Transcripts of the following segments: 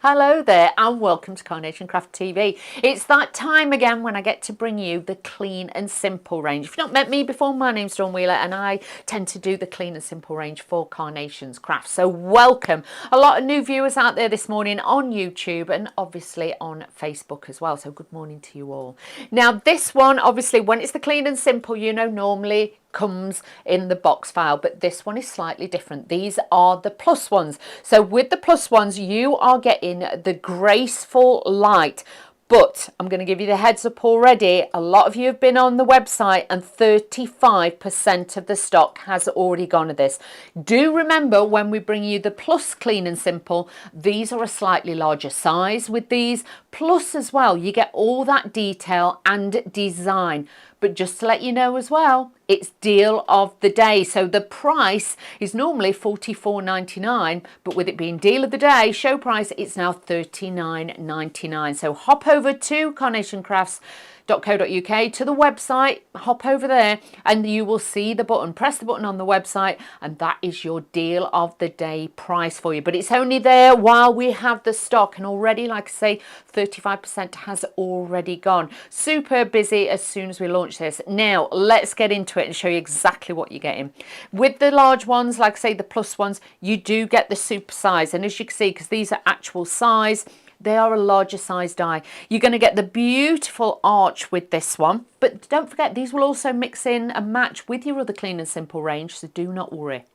Hello there and welcome to Carnation Craft TV. It's that time again when I get to bring you the clean and simple range. If you've not met me before, my name's Dawn Wheeler and I tend to do the clean and simple range for Carnation's Crafts. So welcome. A lot of new viewers out there this morning on YouTube and obviously on Facebook as well. So good morning to you all. Now this one, obviously when it's the clean and simple, you know, normally comes in the box file, but this one is slightly different. These are the plus ones. So with the plus ones you are getting the Graceful light, but I'm going to give you the heads up already. A lot of you have been on the website and 35% of the stock has already gone of this. Do remember when we bring you the plus clean and simple, these are a slightly larger size with these. Plus as well, you get all that detail and design. But just to let you know as well, it's deal of the day. So the price is normally $44.99, but with it being deal of the day, show price, it's now $39.99. So hop over to carnationcrafts.co.uk to the website, hop over there and you will see the button. Press the button on the website and that is your deal of the day price for you. But it's only there while we have the stock, and already, like I say, 35% has already gone. Super busy as soon as we launch this. Now let's get into it and show you exactly what you're getting. With the large ones, like I say, the plus ones, you do get the super size, and as you can see, because these are actual size, they are a larger size die. You're going to get the beautiful arch with this one, but don't forget these will also mix in and match with your other clean and simple range, so do not worry.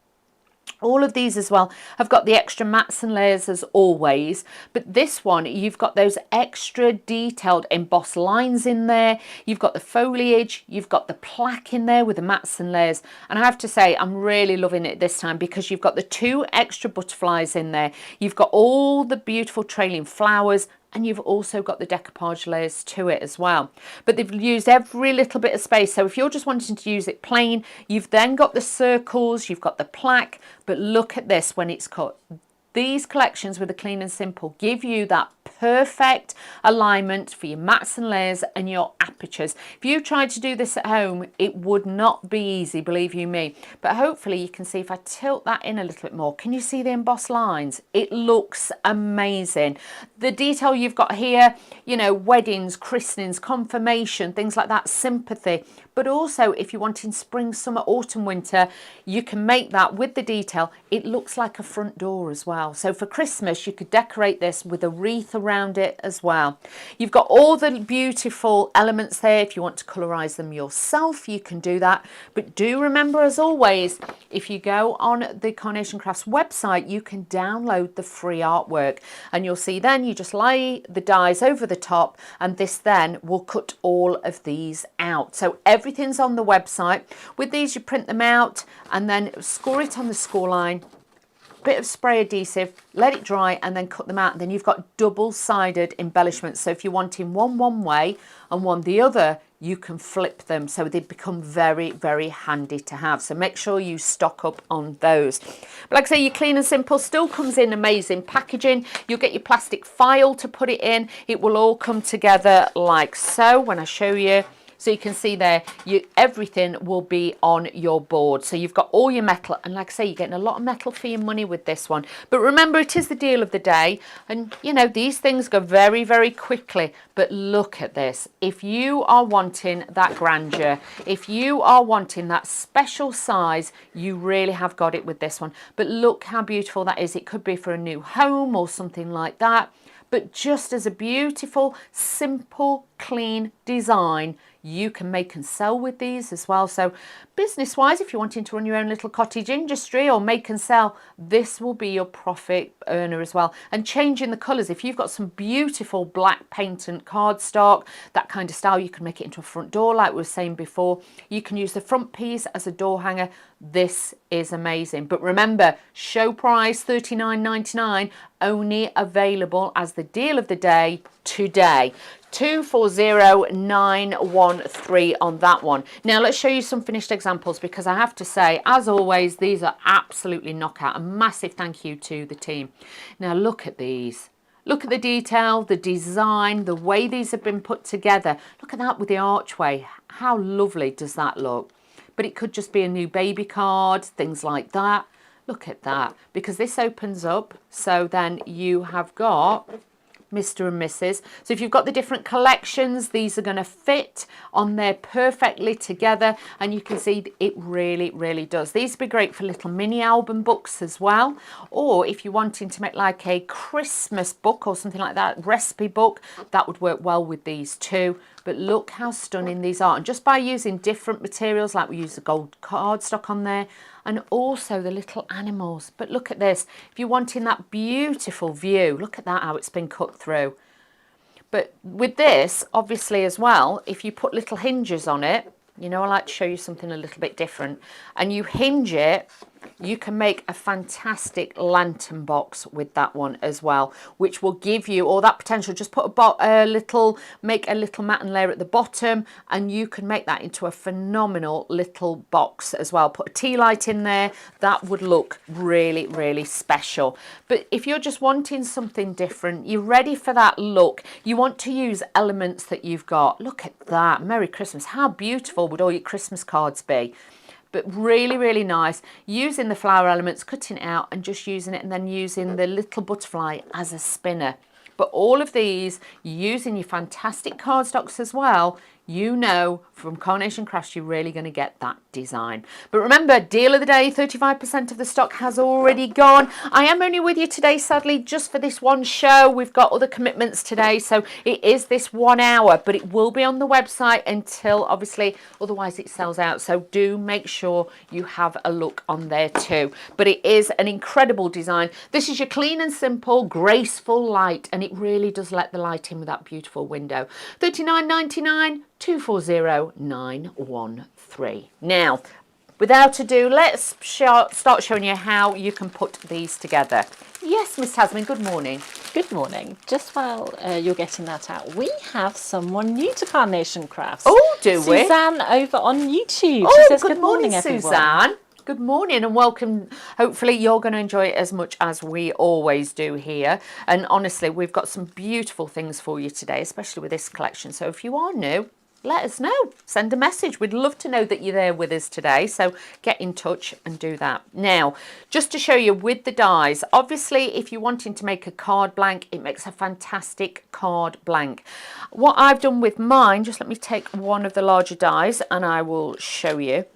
All of these as well have got the extra mats and layers as always, but this one you've got those extra detailed embossed lines in there, you've got the foliage, you've got the plaque in there with the mats and layers, and I have to say I'm really loving it this time because you've got the two extra butterflies in there, you've got all the beautiful trailing flowers, and you've also got the decoupage layers to it as well. But they've used every little bit of space. So if you're just wanting to use it plain, you've then got the circles, you've got the plaque, but look at this when it's cut. These collections with the clean and simple give you that perfect alignment for your mats and layers and your apertures. If you tried to do this at home, it would not be easy, believe you me. But hopefully you can see, if I tilt that in a little bit more, can you see the embossed lines? It looks amazing. The detail you've got here, you know, weddings, christenings, confirmation, things like that, sympathy. But also if you're wanting spring, summer, autumn, winter, you can make that with the detail. It looks like a front door as well. So for Christmas, you could decorate this with a wreath around it as well. You've got all the beautiful elements there. If you want to colorize them yourself, you can do that. But do remember, as always, if you go on the Carnation Crafts website, you can download the free artwork, and you'll see then you just lay the dies over the top, and this then will cut all of these out. So everything's on the website. With these, you print them out and then score it on the score line, bit of spray adhesive, let it dry and then cut them out. And then you've got double-sided embellishments. So if you're wanting one way and one the other, you can flip them, so they become very, very handy to have. So make sure you stock up on those. But like I say, your clean and simple still comes in amazing packaging. You'll get your plastic file to put it in. It will all come together like so when I show you. So you can see there, everything will be on your board. So you've got all your metal, and like I say, you're getting a lot of metal for your money with this one. But remember, it is the deal of the day, and you know, these things go very, very quickly. But look at this. If you are wanting that grandeur, if you are wanting that special size, you really have got it with this one. But look how beautiful that is. It could be for a new home or something like that. But just as a beautiful, simple, clean design, you can make and sell with these as well. So business wise, if you're wanting to run your own little cottage industry or make and sell, this will be your profit earner as well. And changing the colours, if you've got some beautiful black paint and cardstock, that kind of style, you can make it into a front door like we were saying before. You can use the front piece as a door hanger. This is amazing. But remember, show price $39.99, only available as the deal of the day today. 240913 on that one. Now let's show you some finished examples, because I have to say, as always, these are absolutely knockout. A massive thank you to the team. Now look at these. Look at the detail, the design, the way these have been put together. Look at that with the archway. How lovely does that look? But it could just be a new baby card, things like that. Look at that, because this opens up, so then you have got Mr. and Mrs. So if you've got the different collections, these are going to fit on there perfectly together, and you can see it really, really does. These would be great for little mini album books as well, or if you're wanting to make like a Christmas book or something like that, recipe book, that would work well with these too. But look how stunning these are, and just by using different materials, like we use the gold cardstock on there, and also the little animals. But look at this, if you're wanting that beautiful view, look at that, how it's been cut through. But with this, obviously as well, if you put little hinges on it, you know, I like to show you something a little bit different, and you hinge it, you can make a fantastic lantern box with that one as well, which will give you all that potential. Just put make a little matten layer at the bottom, and you can make that into a phenomenal little box as well. Put a tea light in there, that would look really, really special. But if you're just wanting something different, you're ready for that look, you want to use elements that you've got. Look at that, Merry Christmas. How beautiful would all your Christmas cards be? But really, really nice, using the flower elements, cutting it out and just using it, and then using the little butterfly as a spinner. But all of these, using your fantastic cardstocks as well, you know from Carnation Crafts you're really going to get that design. But remember, deal of the day, 35% of the stock has already gone. I am only with you today, sadly, just for this one show. We've got other commitments today, so it is this 1 hour, but it will be on the website until, obviously, otherwise it sells out. So do make sure you have a look on there too. But it is an incredible design. This is your clean and simple, graceful light, and it really does let the light in with that beautiful window. $39.99. 240913. Now, without ado, let's start showing you how you can put these together. Yes, Miss Tasman, good morning. Good morning. Just while you're getting that out, we have someone new to Carnation Crafts. Oh, do we? Suzanne over on YouTube. Oh, she says, good morning, everyone. Suzanne. Good morning and welcome. Hopefully you're going to enjoy it as much as we always do here. And honestly, we've got some beautiful things for you today, especially with this collection. So if you are new, let us know. Send a message. We'd love to know that you're there with us today. So get in touch and do that. Now, just to show you with the dies, obviously, if you're wanting to make a card blank, it makes a fantastic card blank. What I've done with mine, just let me take one of the larger dies and I will show you.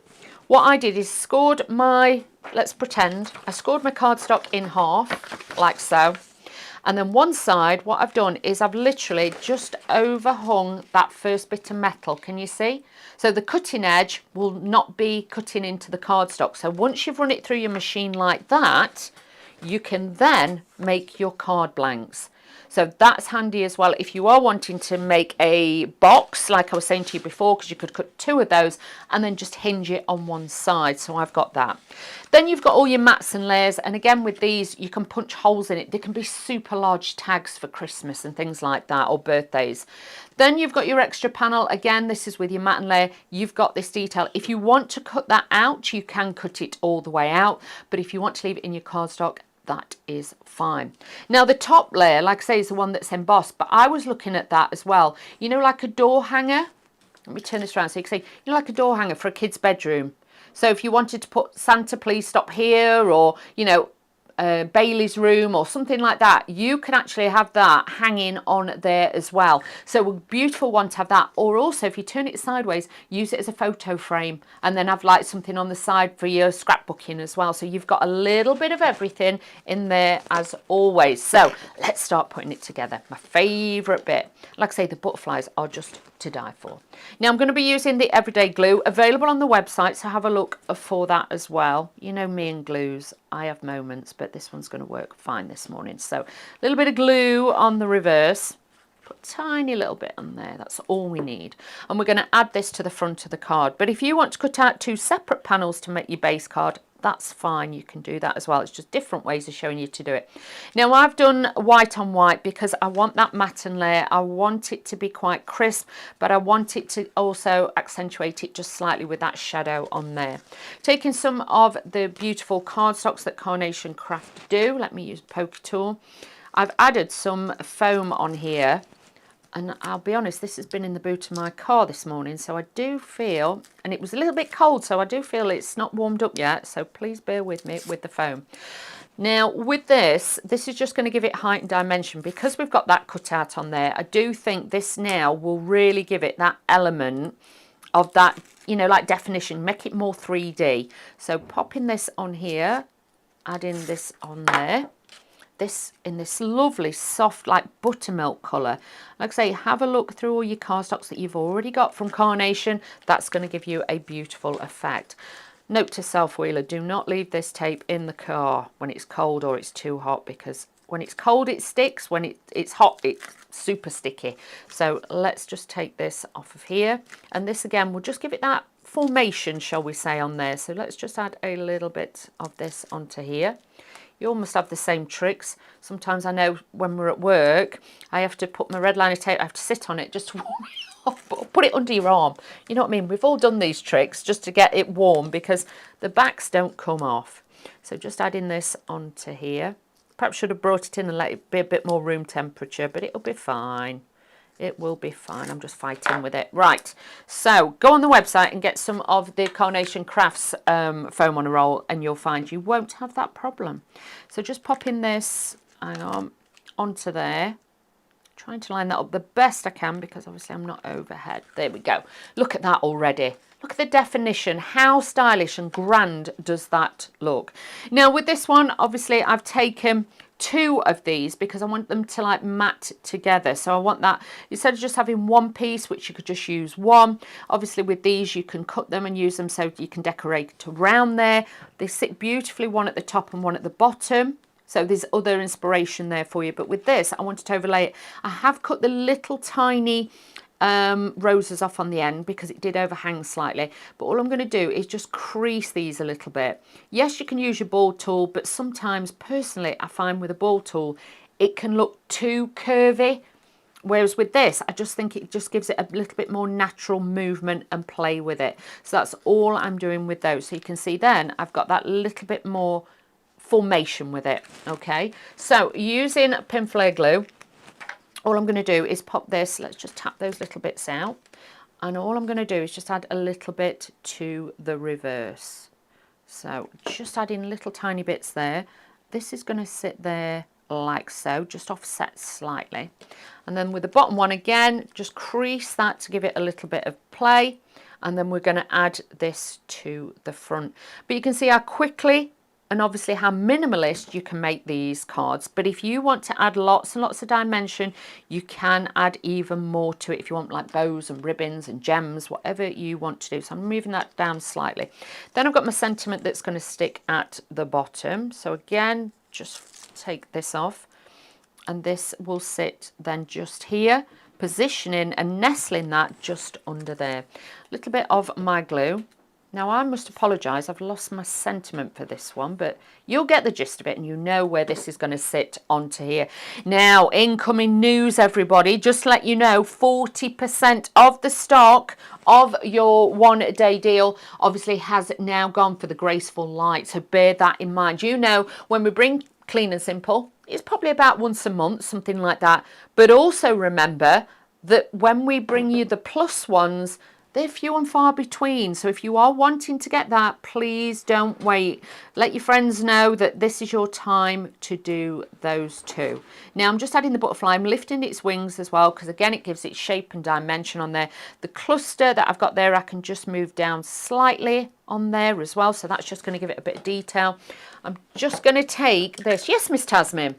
What I did is scored my, let's pretend, I scored my cardstock in half, like so. And then one side, what I've done is I've literally just overhung that first bit of metal. Can you see? So the cutting edge will not be cutting into the cardstock. So once you've run it through your machine like that, you can then make your card blanks. So that's handy as well if you are wanting to make a box, like I was saying to you before, because you could cut two of those and then just hinge it on one side. So I've got that. Then you've got all your mats and layers, and again with these you can punch holes in it. They can be super large tags for Christmas and things like that, or birthdays. Then you've got your extra panel. Again, this is with your mat and layer. You've got this detail. If you want to cut that out, you can cut it all the way out, but if you want to leave it in your cardstock, that is fine. Now the top layer, like I say, is the one that's embossed, but I was looking at that as well. You know, like a door hanger. Let me turn this around so you can see. You know, like a door hanger for a kid's bedroom. So if you wanted to put Santa please stop here, or, you know, Bailey's room or something like that, you can actually have that hanging on there as well. So a beautiful one to have that. Or also, if you turn it sideways, use it as a photo frame and then have like something on the side for your scrapbooking as well. So you've got a little bit of everything in there as always. So let's start putting it together. My favourite bit. Like I say, the butterflies are just to die for. Now I'm going to be using the everyday glue available on the website, so have a look for that as well. You know me and glues, I have moments, but this one's going to work fine this morning. So a little bit of glue on the reverse, put a tiny little bit on there, that's all we need, and we're going to add this to the front of the card. But if you want to cut out two separate panels to make your base card, that's fine, you can do that as well. It's just different ways of showing you to do it. Now I've done white on white because I want that matte layer. I want it to be quite crisp, but I want it to also accentuate it just slightly with that shadow on there. Taking some of the beautiful cardstocks that Carnation Craft do, let me use a poker tool. I've added some foam on here, And I'll be honest, this has been in the boot of my car this morning, so I do feel, and it was a little bit cold, so I do feel it's not warmed up yet, so please bear with me with the foam. Now with this is just going to give it height and dimension. Because we've got that cut out on there, I do think this now will really give it that element of that, you know, like definition, make it more 3D. So popping this on here, adding this on there. This in this lovely soft like buttermilk colour. Like I say, have a look through all your cardstocks that you've already got from Carnation. That's going to give you a beautiful effect. Note to self, wheeler, do not leave this tape in the car when it's cold or it's too hot, because when it's cold it sticks, when it's hot it's super sticky. So let's just take this off of here, and this again will just give it that formation, shall we say, on there. So let's just add a little bit of this onto here. You almost have the same tricks. Sometimes I know when we're at work, I have to put my red liner tape, I have to sit on it just to warm it off, but put it under your arm. You know what I mean? We've all done these tricks just to get it warm, because the backs don't come off. So just adding this onto here. Perhaps should have brought it in and let it be a bit more room temperature, but it'll be fine. It will be fine. I'm just fighting with it. Right, so go on the website and get some of the Carnation Crafts foam on a roll, and you'll find you won't have that problem. So just popping this, hang on, onto there. Trying to line that up the best I can, because obviously I'm not overhead. There we go. Look at that already. Look at the definition. How stylish and grand does that look? Now with this one, obviously I've taken 2 of these because I want them to like mat together. So I want that, instead of just having one piece, which you could just use one, obviously with these you can cut them and use them so you can decorate around there. They sit beautifully, one at the top and one at the bottom. So there's other inspiration there for you. But with this, I wanted to overlay it. I have cut the little tiny roses off on the end because it did overhang slightly, but all I'm going to do is just crease these a little bit. Yes, you can use your ball tool, but sometimes personally I find with a ball tool it can look too curvy, whereas with this I just think it just gives it a little bit more natural movement and play with it. So that's all I'm doing with those. So you can see then I've got that little bit more formation with it. Okay, so using pin flare glue, all I'm going to do is pop this, let's just tap those little bits out, and all I'm going to do is just add a little bit to the reverse. So just adding little tiny bits there. This is going to sit there like so, just offset slightly, and then with the bottom one again, just crease that to give it a little bit of play, and then we're going to add this to the front. But you can see how quickly and obviously how minimalist you can make these cards. But if you want to add lots and lots of dimension, you can add even more to it if you want, like bows and ribbons and gems, whatever you want to do. So I'm moving that down slightly. Then I've got my sentiment that's going to stick at the bottom. So again, just take this off, and this will sit then just here, positioning and nestling that just under there. A little bit of my glue. Now I must apologise, I've lost my sentiment for this one, but you'll get the gist of it and you know where this is going to sit onto here. Now, incoming news everybody, just to let you know, 40% of the stock of your 1 day deal obviously has now gone for the Graceful light, so bear that in mind. You know, when we bring Clean and Simple, it's probably about once a month, something like that, but also remember that when we bring you the plus ones, they're few and far between. So if you are wanting to get that, please don't wait. Let your friends know that this is your time to do those too. Now I'm just adding the butterfly. I'm lifting its wings as well because again it gives it shape and dimension on there. The cluster that I've got there I can just move down slightly on there as well. So that's just going to give it a bit of detail. I'm just going to take this. Yes, Miss Tasmin.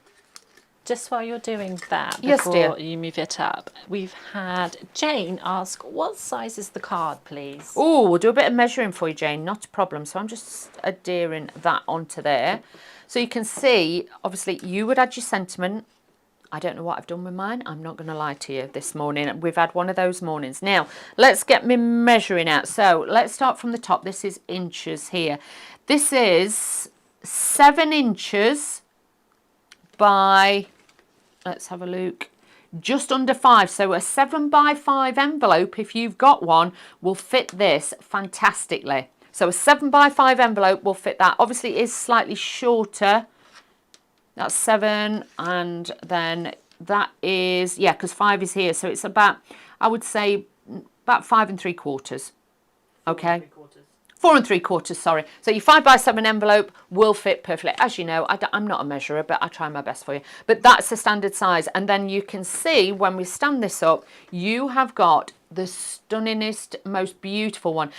Just while you're doing that, yes, before dear, you move it up, we've had Jane ask, what size is the card, please? Oh, we'll do a bit of measuring for you, Jane, not a problem. So I'm just adhering that onto there. So you can see, obviously, you would add your sentiment. I don't know what I've done with mine. I'm not going to lie to you this morning. We've had one of those mornings. Now, let's get me measuring out. So let's start from the top. This is inches here. This is 7 inches by... let's have a look, just under 5. So a 7 by 5 envelope, if you've got one, will fit this fantastically. So a 7 by 5 envelope will fit that. Obviously it is slightly shorter. That's 7, and then that is, yeah, because 5 is here. So it's about, I would say, about 5 3/4. Okay. 4 3/4, sorry. So your 5x7 envelope will fit perfectly. As you know, I'm not a measurer, but I try my best for you. But that's the standard size. And then you can see when we stand this up, you have got the stunningest, most beautiful one.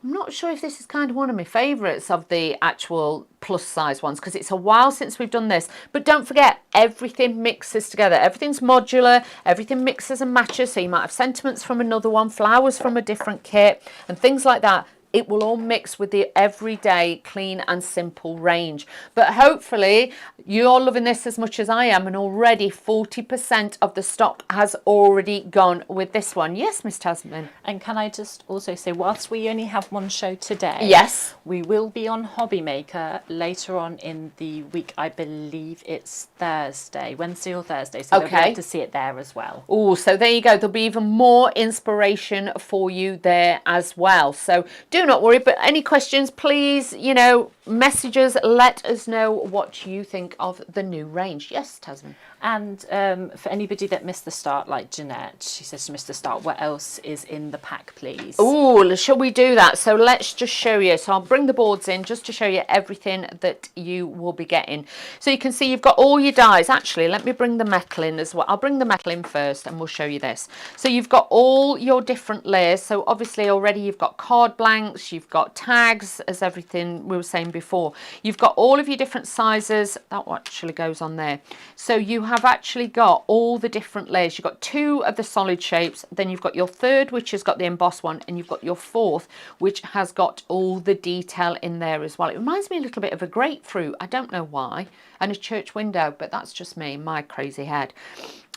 I'm not sure if this is kind of one of my favourites of the actual plus size ones, because it's a while since we've done this. But don't forget, everything mixes together. Everything's modular, everything mixes and matches. So you might have sentiments from another one, flowers from a different kit, and things like that. It will all mix with the everyday clean and simple range. But hopefully you're loving this as much as I am, and already 40% of the stock has already gone with this one. Yes, Miss Tasman. And can I just also say, whilst we only have one show today, yes, we will be on Hobby Maker later on in the week. I believe it's Thursday, Wednesday or Thursday. So we'll be able to see it there as well. Oh, so there you go. There'll be even more inspiration for you there as well. So do not worry, but any questions, please, you know, message us, let us know what you think of the new range. Yes, Tasman. And for anybody that missed the start, like Jeanette, she says she missed the start, what else is in the pack, please? Oh, shall we do that? So let's just show you. So I'll bring the boards in just to show you everything that you will be getting. So you can see you've got all your dies. Actually, let me bring the metal in as well. I'll bring the metal in first and we'll show you this. So you've got all your different layers. So obviously already you've got card blanks, you've got tags, as everything we were saying before. You've got all of your different sizes. That actually goes on there. So you have actually got all the different layers. You've got 2 of the solid shapes, then you've got your 3rd, which has got the embossed one, and you've got your 4th, which has got all the detail in there as well. It reminds me a little bit of a grapefruit. I don't know why, and a church window, but that's just me, my crazy head.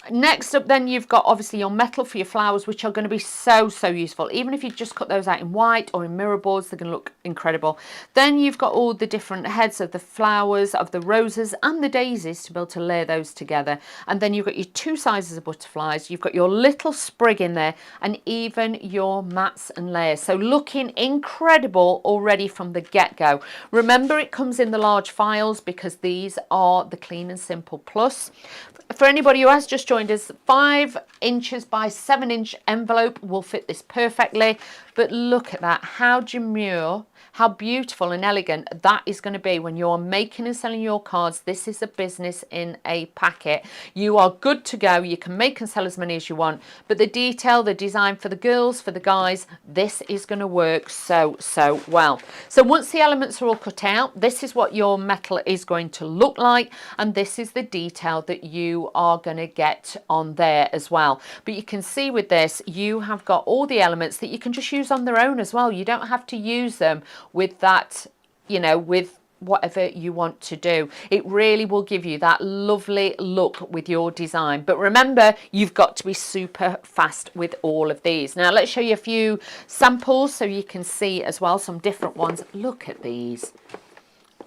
Next up then you've got obviously your metal for your flowers, which are going to be so useful. Even if you just cut those out in white or in mirror boards, they're going to look incredible. Then you've got all the different heads of the flowers, of the roses and the daisies to be able to layer those together. And then you've got your 2 sizes of butterflies, you've got your little sprig in there, and even your mats and layers. So looking incredible already from the get-go. Remember, it comes in the large files because these are the Clean and Simple Plus. For anybody who has just joined us, 5 inches by 7 inch envelope will fit this perfectly. But look at that, how demure, how beautiful and elegant that is going to be when you're making and selling your cards. This is a business in a packet. You are good to go. You can make and sell as many as you want, but the detail, the design for the girls, for the guys, this is going to work so well. So once the elements are all cut out, this is what your metal is going to look like, and this is the detail that you are going to get on there as well. But you can see with this, you have got all the elements that you can just use on their own as well. You don't have to use them with that, you know, with whatever you want to do. It really will give you that lovely look with your design. But remember, you've got to be super fast with all of these. Now let's show you a few samples so you can see as well some different ones. Look at these.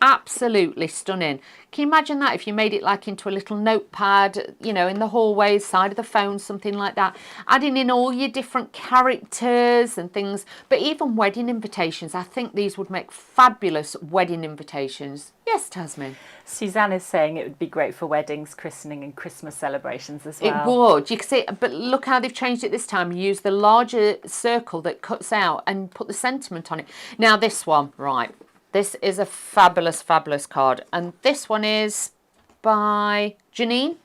Absolutely stunning. Can you imagine that if you made it like into a little notepad, you know, in the hallway, side of the phone, something like that, adding in all your different characters and things. But even wedding invitations, I think these would make fabulous wedding invitations. Yes, Tasman. Suzanne is saying it would be great for weddings, christening and Christmas celebrations as well. It would. You can see, but look how they've changed it this time. You use the larger circle that cuts out and put the sentiment on it. Now this one, right. This is a fabulous card. And this one is by Janine.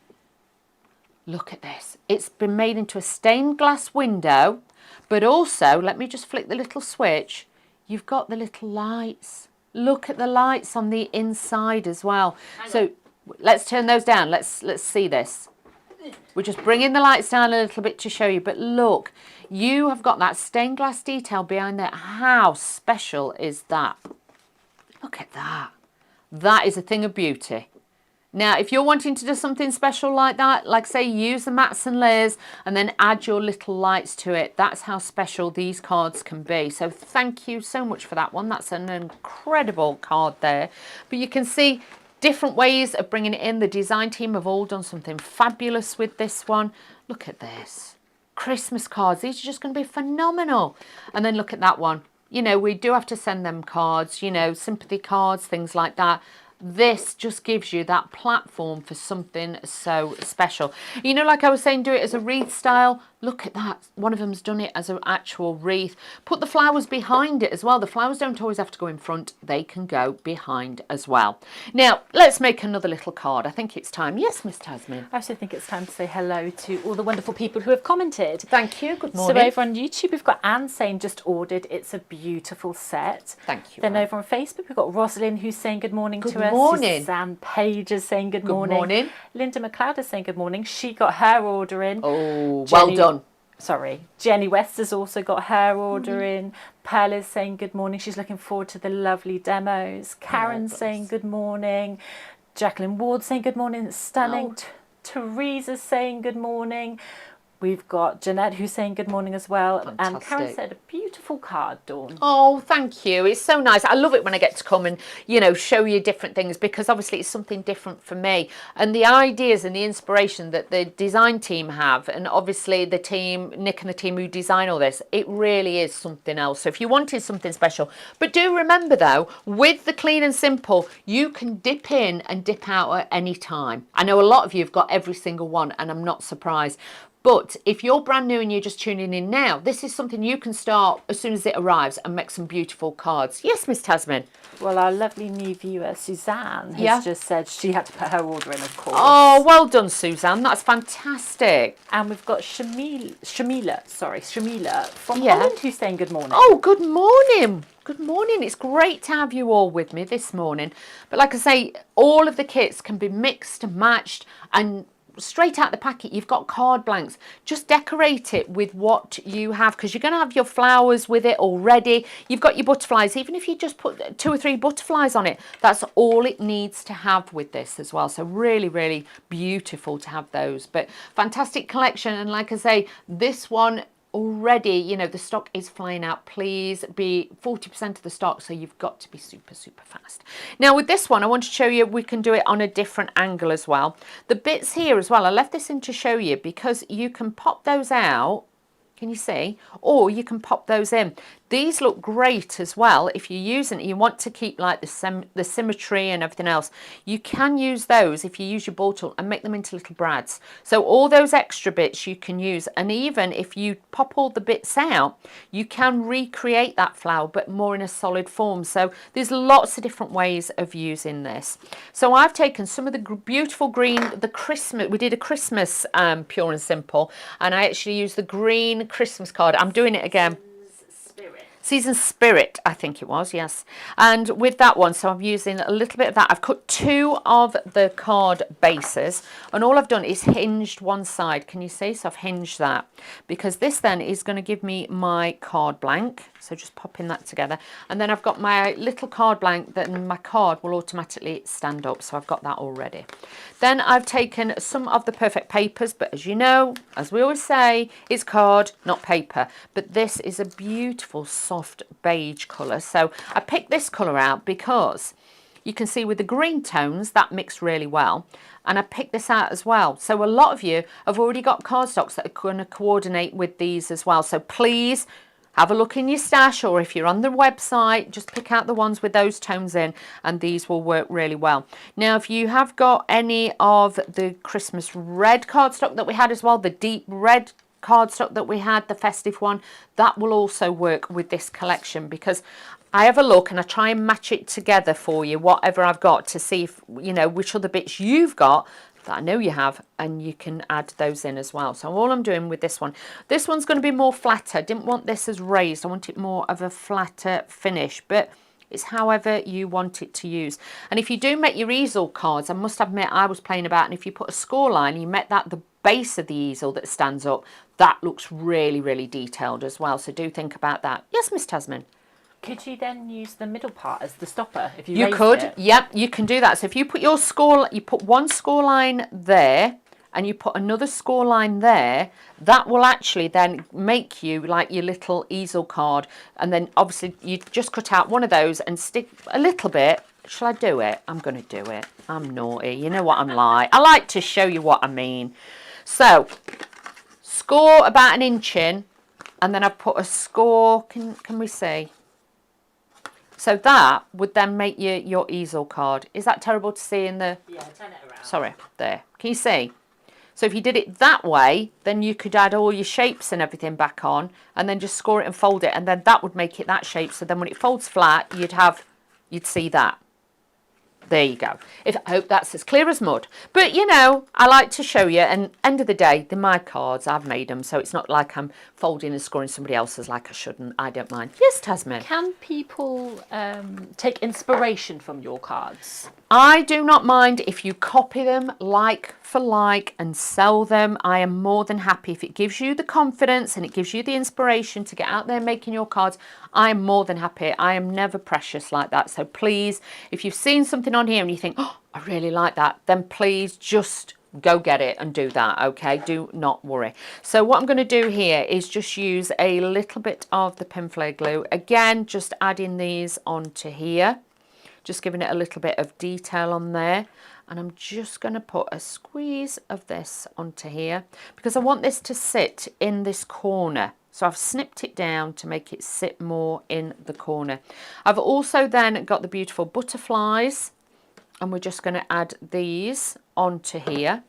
Look at this. It's been made into a stained glass window. But also, let me just flick the little switch. You've got the little lights. Look at the lights on the inside as well. So let's turn those down. Let's see this. We're just bringing the lights down a little bit to show you. But look, you have got that stained glass detail behind there. How special is that? Look at that. That is a thing of beauty. Now, if you're wanting to do something special like that, like say use the mats and layers and then add your little lights to it, that's how special these cards can be. So thank you so much for that one. That's an incredible card there. But you can see different ways of bringing it in. The design team have all done something fabulous with this one. Look at this. Christmas cards. These are just going to be phenomenal. And then look at that one. You know, we do have to send them cards, you know, sympathy cards, things like that. this just gives you that platform for something so special. You know, like I was saying, do it as a wreath style. Look at that. One of them's done it as an actual wreath. Put the flowers behind it as well. The flowers don't always have to go in front. They can go behind as well. Now, let's make another little card. I think it's time. Yes, Miss Tasmin. I also think it's time to say hello to all the wonderful people who have commented. Thank you. Good morning. So over on YouTube, we've got Anne saying just ordered. It's a beautiful set. Thank you. Then Anne. over on Facebook, we've got Rosalind who's saying good morning to us. Good morning. Suzanne Page is saying good morning. Good morning. Linda McLeod is saying good morning. She got her order in. Oh, well done. Sorry. Jenny West has also got her order in. Pearl is saying good morning. She's looking forward to the lovely demos. Karen's saying good morning. Jacqueline Ward saying good morning. It's stunning. Teresa's saying good morning. We've got Jeanette who's saying good morning as well. Fantastic. And Karen said, a beautiful card, Dawn. Oh, thank you. It's so nice. I love it when I get to come and, you know, show you different things, because obviously it's something different for me. And the ideas and the inspiration that the design team have, and obviously the team, Nick and the team who design all this, it really is something else. So if you wanted something special, but do remember though, with the clean and simple, you can dip in and dip out at any time. I know a lot of you have got every single one, and I'm not surprised. But if you're brand new and you're just tuning in now, this is something you can start as soon as it arrives and make some beautiful cards. Yes, Miss Tasmin. Well, our lovely new viewer, Suzanne, has just said she had to put her order in, of course. Oh, well done, Suzanne. That's fantastic. And we've got Shamila from Holland who's saying good morning. Oh, good morning. Good morning. It's great to have you all with me this morning. But like I say, all of the kits can be mixed and matched, and straight out the packet you've got card blanks. Just decorate it with what you have, because you're going to have your flowers with it already. You've got your butterflies. Even if you just put 2 or 3 butterflies on it, that's all it needs to have with this as well. So really, really beautiful to have those. But fantastic collection. And like I say, this one already, you know, the stock is flying out. Please be 40% of the stock, so you've got to be super fast. Now with this one, I want to show you we can do it on a different angle as well. The bits here as well, I left this in to show you, because you can pop those out. Can you see? Or you can pop those in. These look great as well if you're using it. You want to keep like the symmetry and everything else. You can use those if you use your ball tool and make them into little brads. So all those extra bits you can use. And even if you pop all the bits out, you can recreate that flower, but more in a solid form. So there's lots of different ways of using this. So I've taken some of the beautiful green, we did a Christmas pure and simple, and I actually used the green Christmas card. I'm doing it again. Season Spirit, I think it was, yes. And with that one, so I'm using a little bit of that. I've cut 2 of the card bases, and all I've done is hinged one side. Can you see? So I've hinged that, because this then is going to give me my card blank. So just popping that together. And then I've got my little card blank, that my card will automatically stand up. So I've got that already. Then I've taken some of the Perfect Papers, but as you know, as we always say, it's card, not paper. But this is a beautiful soft beige colour. So I picked this colour out because you can see with the green tones that mix really well. And I picked this out as well. So a lot of you have already got cardstocks that are going to coordinate with these as well. So please have a look in your stash, or if you're on the website, just pick out the ones with those tones in, and these will work really well. Now, if you have got any of the Christmas red cardstock that we had as well, the deep red cardstock that we had, the festive one, that will also work with this collection, because I have a look and I try and match it together for you, whatever I've got, to see if, you know, which other bits you've got that I know you have, and you can add those in as well. So all I'm doing with this one's going to be more flatter. I didn't want this as raised. I want it more of a flatter finish, but it's however you want it to use. And if you do make your easel cards, I must admit I was playing about, and if you put a score line, you make that the base of the easel that stands up, that looks really, really detailed as well. So do think about that. Yes, Miss Tasmin. Could you then use the middle part as the stopper if you could it? Yep, you can do that. So if you put your score, you put one score line there and you put another score line there, that will actually then make you like your little easel card. And then obviously you just cut out one of those and stick a little bit. Shall I do it? I'm going to do it. I'm naughty. You know what I'm like. I like to show you what I mean. So score about 1 inch in, and then I've put a score, can we see? So that would then make your easel card. Is that terrible to see in the... Yeah, turn it around. Sorry, there. Can you see? So if you did it that way, then you could add all your shapes and everything back on and then just score it and fold it. And then that would make it that shape. So then when it folds flat, you'd see that. There you go. I hope that's as clear as mud. But, you know, I like to show you, and end of the day, they're my cards. I've made them, so it's not like I'm folding and scoring somebody else's like I shouldn't. I don't mind. Yes, Tasman. Can people take inspiration from your cards? I do not mind if you copy them like for like and sell them. I am more than happy if it gives you the confidence and it gives you the inspiration to get out there making your cards. I am more than happy. I am never precious like that. So please, if you've seen something on here and you think, oh, I really like that, then please just go get it and do that, okay? Do not worry. So what I'm going to do here is just use a little bit of the pin flare glue. Again, just adding these onto here. Just giving it a little bit of detail on there. And I'm just going to put a squeeze of this onto here because I want this to sit in this corner. So I've snipped it down to make it sit more in the corner. I've also then got the beautiful butterflies and we're just going to add these onto here.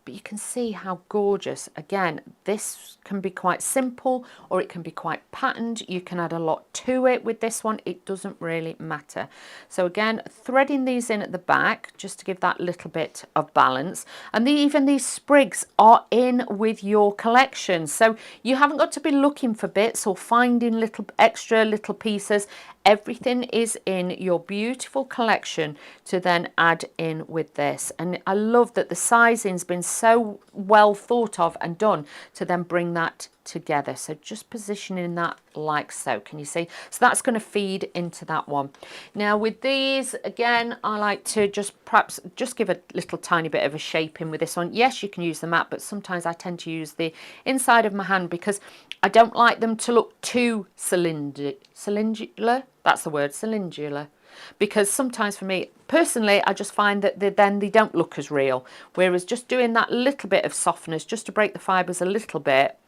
But you can see how gorgeous. Again, this can be quite simple or it can be quite patterned. You can add a lot to it with this one. It doesn't really matter. So again, threading these in at the back just to give that little bit of balance. And even these sprigs are in with your collection. So you haven't got to be looking for bits or finding extra little pieces. Everything is in your beautiful collection to then add in with this. And I love that the sizing's been so well thought of and done to then bring that together. So just positioning that like so. Can you see? So that's going to feed into that one. Now with these, again, I like to perhaps give a little tiny bit of a shaping with this one. Yes, you can use the mat, but sometimes I tend to use the inside of my hand because I don't like them to look too cylindrical. That's the word, cylindrical. Because sometimes for me, personally, I just find that they don't look as real. Whereas just doing that little bit of softness, just to break the fibres a little bit,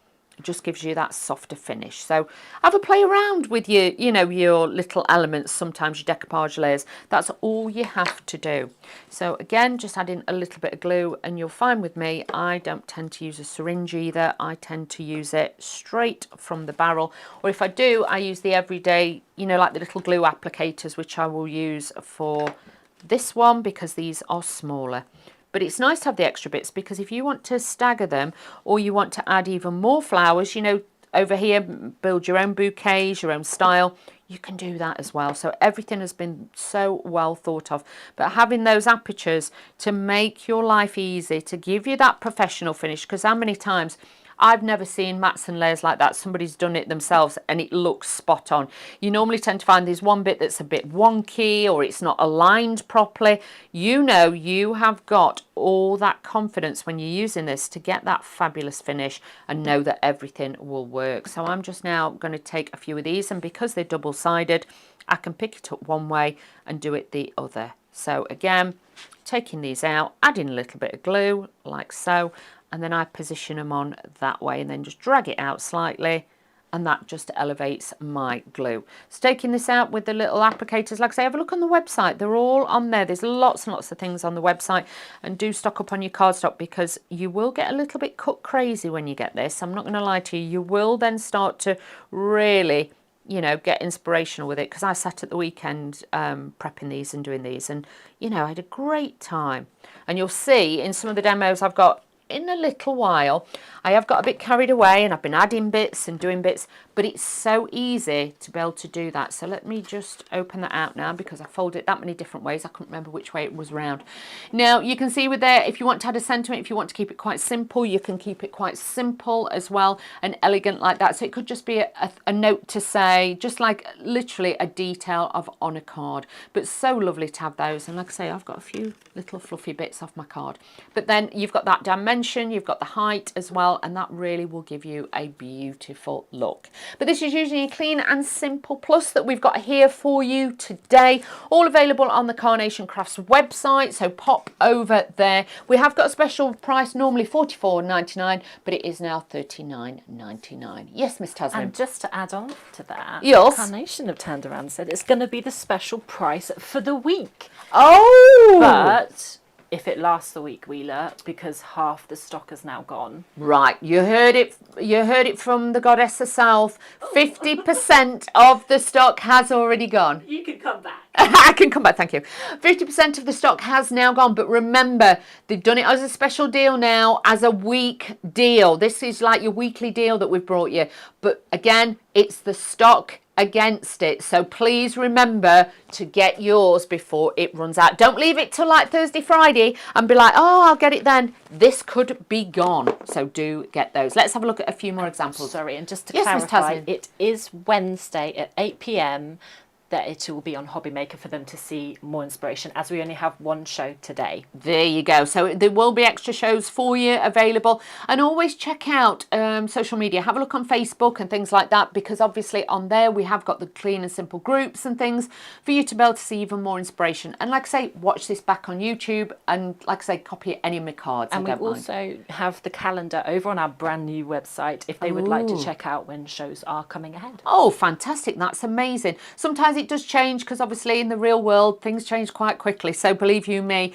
just gives you that softer finish. So have a play around with your little elements, sometimes your decoupage layers. That's all you have to do. So again, just adding a little bit of glue and you'll find with me, I don't tend to use a syringe either. I tend to use it straight from the barrel. Or if I do, I use the everyday, like the little glue applicators, which I will use for this one because these are smaller. But it's nice to have the extra bits because if you want to stagger them or you want to add even more flowers, over here, build your own bouquets, your own style, you can do that as well. So everything has been so well thought of. But having those apertures to make your life easy, to give you that professional finish, because how many times I've never seen mats and layers like that. Somebody's done it themselves and it looks spot on. You normally tend to find there's one bit that's a bit wonky or it's not aligned properly. You have got all that confidence when you're using this to get that fabulous finish and know that everything will work. So I'm just now going to take a few of these, and because they're double-sided, I can pick it up one way and do it the other. So again, taking these out, adding a little bit of glue like so, and then I position them on that way and then just drag it out slightly, and that just elevates my glue. So taking this out with the little applicators, like I say, have a look on the website. They're all on there. There's lots and lots of things on the website, and do stock up on your cardstock because you will get a little bit cut crazy when you get this. I'm not going to lie to you. You will then start to really, get inspirational with it, because I sat at the weekend prepping these and doing these, and, I had a great time. And you'll see in some of the demos I've got in a little while, I have got a bit carried away and I've been adding bits and doing bits, but it's so easy to be able to do that. So let me just open that out now because I fold it that many different ways. I couldn't remember which way it was round. Now you can see with there, if you want to add a sentiment, if you want to keep it quite simple, you can keep it quite simple as well and elegant like that. So it could just be a note to say, just like literally a detail on a card, but so lovely to have those. And like I say, I've got a few little fluffy bits off my card, but then you've got that dimension dimension, you've got the height as well, and that really will give you a beautiful look. But this is using a clean and simple plus that we've got here for you today, all available on the Carnation Crafts website, so pop over there. We have got a special price, normally $44.99, but it is now $39.99. Yes, Miss Tasman. And just to add on to that, yes, Carnation have turned around and said it's going to be the special price for the week. Oh! But if it lasts the week, Wheeler, because half the stock is now gone. Right, you heard it from the goddess herself. 50% of the stock has already gone. You can come back. I can come back, thank you. 50% of the stock has now gone, but remember, they've done it as a special deal now, as a week deal. This is like your weekly deal that we've brought you. But again, it's the stock against it, so please remember to get yours before it runs out. Don't leave it till like Thursday, Friday and be like, oh, I'll get it then. This could be gone, so do get those. Let's have a look at a few more examples. Sorry, and just to Yes, Miss clarify, Tasman. it is Wednesday at 8 p.m. that it will be on Hobby Maker for them to see more inspiration, as we only have one show today. There you go. So there will be extra shows for you available, and always check out social media. Have a look on Facebook and things like that, because obviously on there we have got the clean and simple groups and things for you to be able to see even more inspiration. And like I say, watch this back on YouTube, and like I say, copy any of my cards. And we also have the calendar over on our brand new website if they would like to check out when shows are coming ahead. Oh, fantastic. That's amazing. Sometimes it does change, because obviously in the real world things change quite quickly, so believe you me,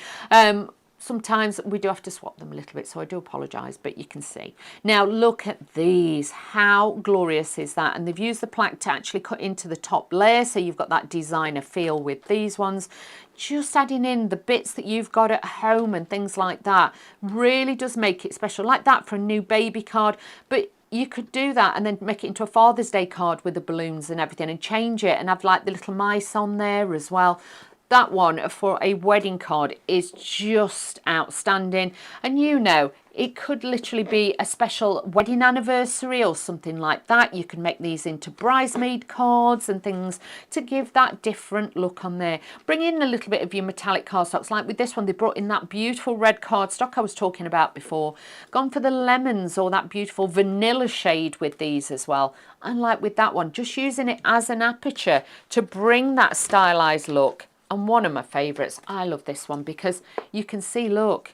sometimes we do have to swap them a little bit, so I do apologise, but you can see. Now look at these. How glorious is that? And they've used the plaque to actually cut into the top layer, so you've got that designer feel with these ones. Just adding in the bits that you've got at home and things like that really does make it special, like that for a new baby card. But you could do that and then make it into a Father's Day card with the balloons and everything, and change it and have like the little mice on there as well. That one for a wedding card is just outstanding. And you know, it could literally be a special wedding anniversary or something like that. You can make these into bridesmaid cards and things to give that different look on there. Bring in a little bit of your metallic cardstocks. Like with this one, they brought in that beautiful red cardstock I was talking about before. Gone for the lemons or that beautiful vanilla shade with these as well. And like with that one, just using it as an aperture to bring that stylized look. And one of my favourites, I love this one because you can see, look,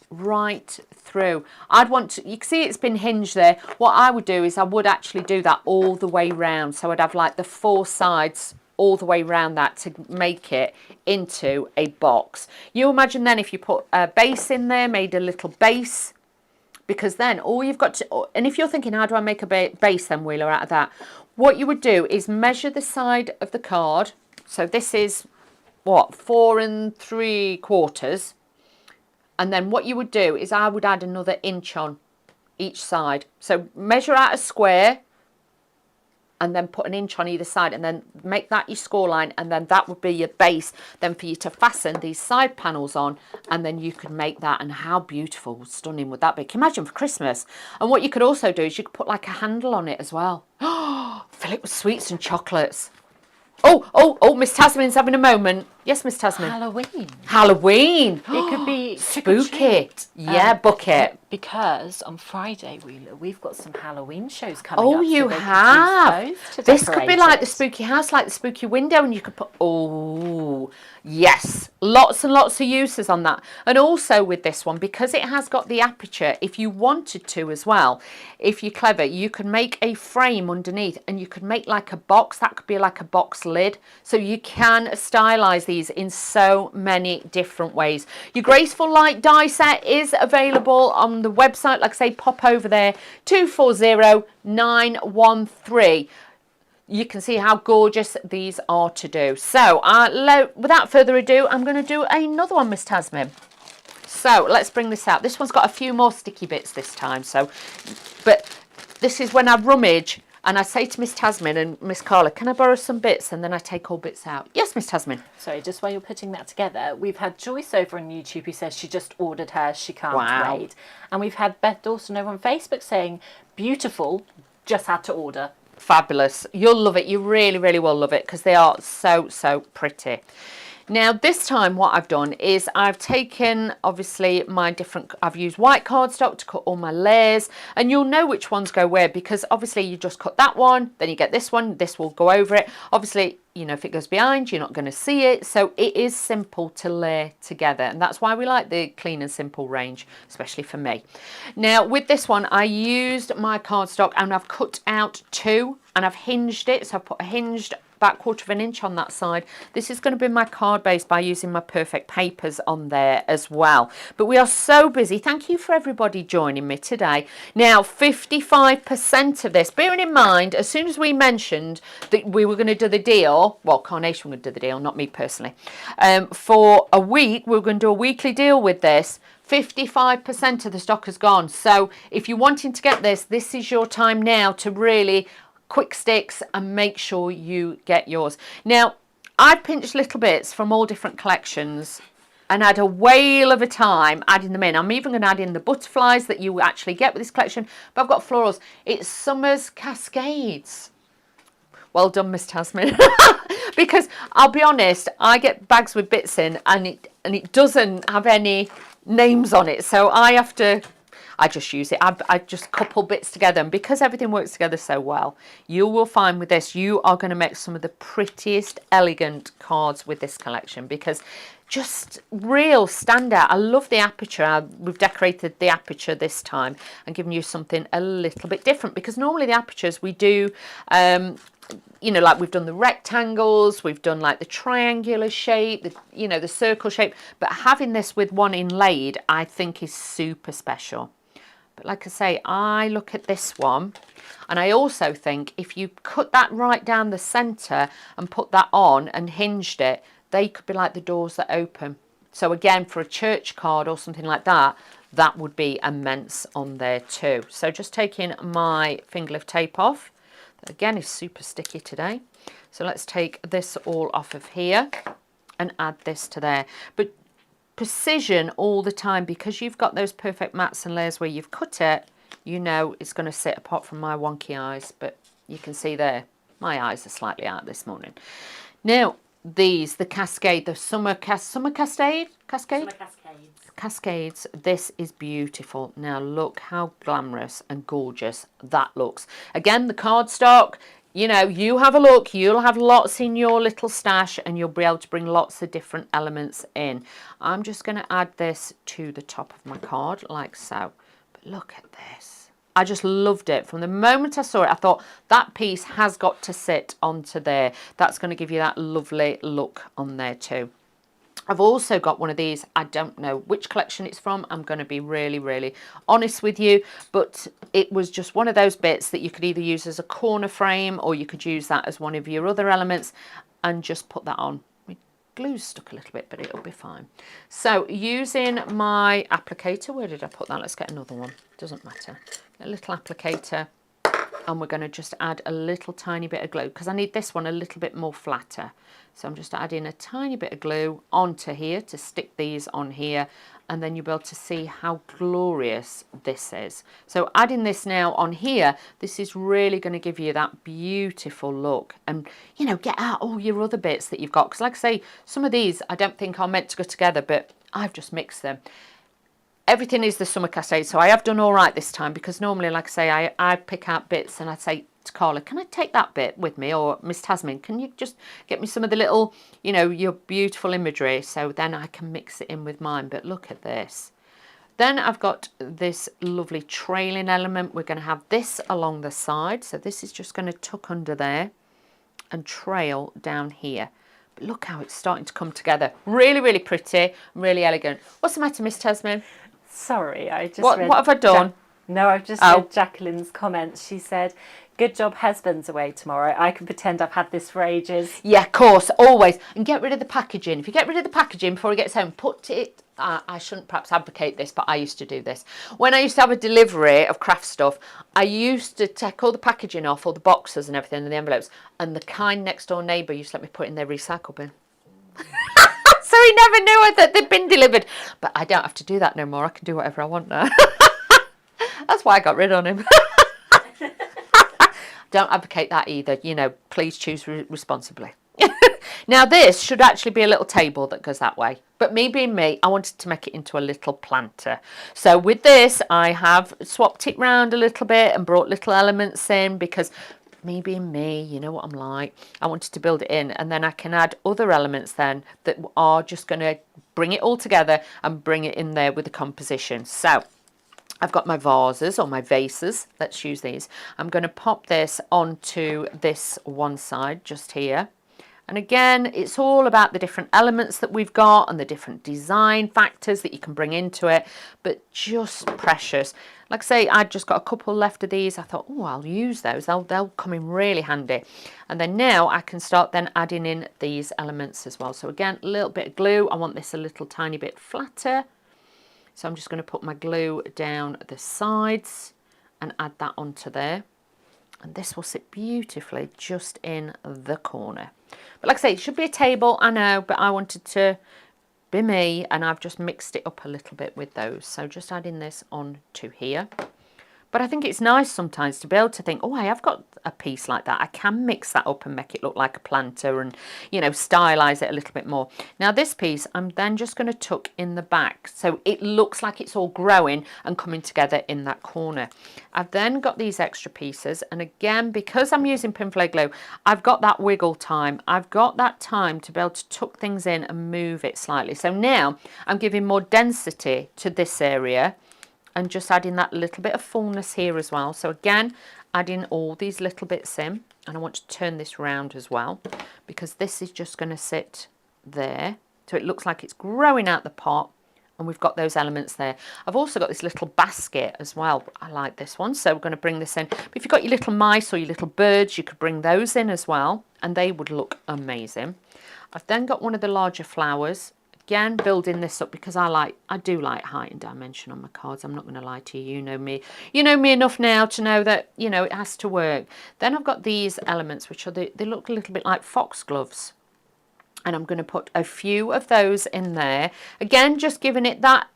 right through. I'd want to, you can see it's been hinged there. What I would do is I would actually do that all the way round. So I'd have like the four sides all the way around that to make it into a box. You imagine then if you put a base in there, made a little base, because then all you've got to, and if you're thinking, how do I make a base then, Wheeler, out of that? What you would do is measure the side of the card. So this is what, 4 3/4, and then what you would do is I would add another inch on each side. So measure out a square and then put an inch on either side, and then make that your score line, and then that would be your base then for you to fasten these side panels on, and then you could make that. And how beautiful, stunning would that be? Can you imagine for Christmas? And what you could also do is you could put like a handle on it as well. Fill it with sweets and chocolates. Oh, Miss Tasman's having a moment. Yes, Miss Tasman. Halloween. It could be spooky. Yeah, book it. Because on Friday, Wheeler, we've got some Halloween shows coming up. Oh, you so have. This could be decorate like it. the spooky house, like the spooky window, and you could put, oh, yes, lots and lots of uses on that. And also with this one, because it has got the aperture, if you wanted to as well, if you're clever, you could make a frame underneath, and you could make like a box. That could be like a box lid. So you can stylize these in so many different ways. Your Graceful light die set is available on the website. Like I say, pop over there, 240913. You can see how gorgeous these are to do. So without further ado, I'm going to do another one, Miss Tasman. So let's bring this out. This one's got a few more sticky bits this time. But this is when I rummage and I say to Miss Tasman and Miss Carla, can I borrow some bits? And then I take all bits out. Yes, Miss Tasman. Sorry, just while you're putting that together, we've had Joyce over on YouTube who says she just ordered hers, she can't wait. And we've had Beth Dawson over on Facebook saying, beautiful, just had to order. Fabulous. You'll love it. You really, really will love it, because they are so, so pretty. Now this time what I've done is I've taken obviously I've used white cardstock to cut all my layers, and you'll know which ones go where, because obviously you just cut that one, then you get this one, this will go over it. Obviously, you know, if it goes behind, you're not going to see it. So it is simple to layer together, and that's why we like the clean and simple range, especially for me. Now with this one, I used my cardstock and I've cut out 2 and I've hinged it. So I've put a hinged about 1/4 of an inch on that side. This is going to be my card base by using my perfect papers on there as well. But we are so busy. Thank you for everybody joining me today. Now 55% of this, bearing in mind, as soon as we mentioned that we were going to do the deal, well, Carnation would do the deal, not me personally, for a week, we were going to do a weekly deal with this. 55% of the stock has gone. So if you're wanting to get this, this is your time now to really quick sticks and make sure you get yours. Now I've pinched little bits from all different collections and had a whale of a time adding them in. I'm even going to add in the butterflies that you actually get with this collection, but I've got florals. It's Summer's Cascades. Well done, Miss Tasman. Because I'll be honest, I get bags with bits in and it doesn't have any names on it, so I just use it. I just couple bits together, and because everything works together so well, you will find with this, you are going to make some of the prettiest, elegant cards with this collection, because just real standout. I love the aperture. We've decorated the aperture this time and given you something a little bit different, because normally the apertures we do, you know, like we've done the rectangles, we've done like the triangular shape, the circle shape, but having this with one inlaid, I think is super special. But like I say, I look at this one and I also think if you cut that right down the centre and put that on and hinged it, they could be like the doors that open. So again, for a church card or something like that, that would be immense on there too. So just taking my finger lift tape off. That again is super sticky today. So let's take this all off of here and add this to there. But precision all the time, because you've got those perfect mats and layers where you've cut it, you know it's going to sit, apart from my wonky eyes, but you can see there my eyes are slightly out this morning. Now these, the Cascade, the summer cascades, this is beautiful. Now look how glamorous and gorgeous that looks. Again, the cardstock, you know, you have a look, you'll have lots in your little stash and you'll be able to bring lots of different elements in. I'm just going to add this to the top of my card like so. But look at this. I just loved it. From the moment I saw it, I thought that piece has got to sit onto there. That's going to give you that lovely look on there too. I've also got one of these. I don't know which collection it's from. I'm going to be really, really honest with you. But it was just one of those bits that you could either use as a corner frame or you could use that as one of your other elements and just put that on. My glue's stuck a little bit, but it'll be fine. So using my applicator, where did I put that? Let's get another one. Doesn't matter. A little applicator. And we're going to just add a little tiny bit of glue because I need this one a little bit more flatter. So I'm just adding a tiny bit of glue onto here to stick these on here, and then you'll be able to see how glorious this is. So adding this now on here, this is really going to give you that beautiful look, and you know, get out all your other bits that you've got, because like I say, some of these I don't think are meant to go together, but I've just mixed them. Everything is the Summer Cascade, so I have done all right this time, because normally, like I say, I pick out bits and I'd say to Carla, can I take that bit with me? Or Miss Tasman, can you just get me some of the little, you know, your beautiful imagery, so then I can mix it in with mine. But look at this. Then I've got this lovely trailing element. We're going to have this along the side, so this is just going to tuck under there and trail down here. But look how it's starting to come together. Really, really pretty, really elegant. What's the matter, Miss Tasman? Sorry, I just what have I done? No, I've just read Jacqueline's comments. She said, good job, husband's away tomorrow. I can pretend I've had this for ages. Yeah, of course, always. And get rid of the packaging. If you get rid of the packaging before he gets home, put it... I shouldn't perhaps advocate this, but I used to do this. When I used to have a delivery of craft stuff, I used to take all the packaging off, all the boxes and everything, and the envelopes, and the kind next door neighbour used to let me put it in their recycle bin. So he never knew that they'd been delivered. But I don't have to do that no more. I can do whatever I want now. That's why I got rid of him. Don't advocate that either. You know, please choose responsibly. Now this should actually be a little table that goes that way. But me being me, I wanted to make it into a little planter. So with this, I have swapped it round a little bit and brought little elements in because me being me, you know what I'm like. I wanted to build it in, and then I can add other elements then that are just going to bring it all together and bring it in there with the composition. So I've got my vases or my vases. Let's use these. I'm going to pop this onto this one side just here. And again, it's all about the different elements that we've got and the different design factors that you can bring into it, but just precious. Like I say, I just got a couple left of these. I thought, oh, I'll use those. They'll come in really handy. And then now I can start then adding in these elements as well. So again, a little bit of glue. I want this a little tiny bit flatter. So I'm just going to put my glue down the sides and add that onto there. And this will sit beautifully just in the corner. But like I say, it should be a table, I know, but I wanted to be me, and I've just mixed it up a little bit with those. So just adding this on to here. But I think it's nice sometimes to be able to think, oh, I have got a piece like that. I can mix that up and make it look like a planter and, you know, stylize it a little bit more. Now this piece, I'm then just going to tuck in the back. So it looks like it's all growing and coming together in that corner. I've then got these extra pieces. And again, because I'm using pinflay glue, I've got that wiggle time. I've got that time to be able to tuck things in and move it slightly. So now I'm giving more density to this area, and just adding that little bit of fullness here as well. So again, adding all these little bits in, and I want to turn this round as well because this is just going to sit there. So it looks like it's growing out the pot, and we've got those elements there. I've also got this little basket as well. I like this one, so we're going to bring this in. But if you've got your little mice or your little birds, you could bring those in as well, and they would look amazing. I've then got one of the larger flowers. Again, building this up because I do like height and dimension on my cards. I'm not going to lie to you. You know me. You know me enough now to know that, you know, it has to work. Then I've got these elements, which are they look a little bit like foxgloves. And I'm going to put a few of those in there. Again, just giving it that,